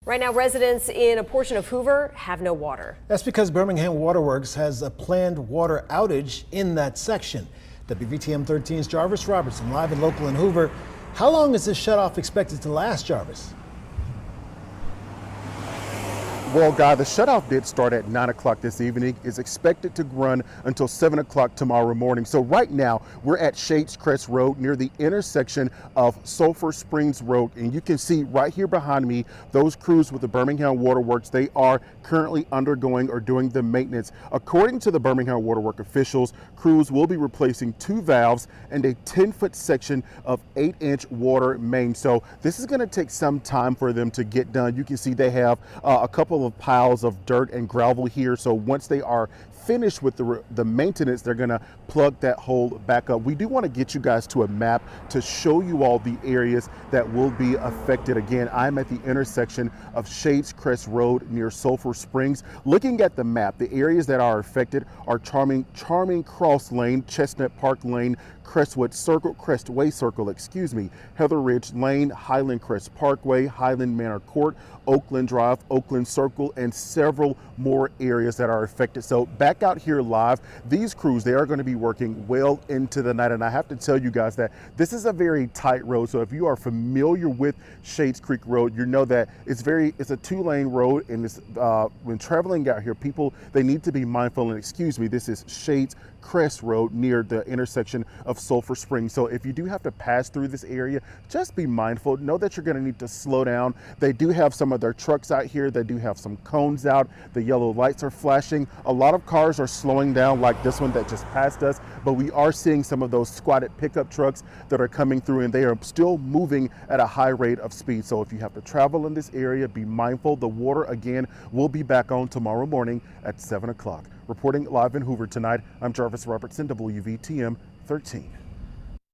Right now, residents in a portion of Hoover have no water. That's because Birmingham Waterworks has a planned water outage in that section. WVTM 13's Jarvis Robertson live and local in Hoover. How long is this shutoff expected to last, Jarvis? Well, Guy, the shutoff did start at 9 o'clock this evening. It's expected to run until 7 o'clock tomorrow morning. So right now, we're at Shades Crest Road near the intersection of Sulphur Springs Road. And you can see right here behind me, those crews with the Birmingham Waterworks, they are currently undergoing or doing the maintenance. According to the Birmingham Waterworks officials, crews will be replacing 2 valves and a 10-foot section of 8-inch water main. So this is going to take some time for them to get done. You can see they have a couple of piles of dirt and gravel here. So once they are finished with the maintenance, they're going to plug that hole back up. We do want to get you guys to a map to show you all the areas that will be affected. Again, I'm at the intersection of Shades Crest Road near Sulphur Springs. Looking at the map, the areas that are affected are Charming Cross Lane, Chestnut Park Lane, Crestway Circle, Heather Ridge Lane, Highland Crest Parkway, Highland Manor Court, Oakland Drive, Oakland Circle, and several more areas that are affected. So back out here live, these crews, they are going to be working well into the night. And I have to tell you guys that this is a very tight road. So if you are familiar with Shades Creek Road, you know that it's a 2-lane road. And it's, when traveling out here, people, they need to be mindful. And this is Shades Crest Road near the intersection of Sulphur Springs. So if you do have to pass through this area, just be mindful. Know that you're going to need to slow down. They do have some of their trucks out here. They do have some cones out. The yellow lights are flashing. A lot of cars are slowing down, like this one that just passed us, but we are seeing some of those squatted pickup trucks that are coming through, and they are still moving at a high rate of speed. So if you have to travel in this area, be mindful. The water, again, will be back on tomorrow morning at 7 o'clock. Reporting live in Hoover tonight, I'm Jarvis Robertson, WVTM 13.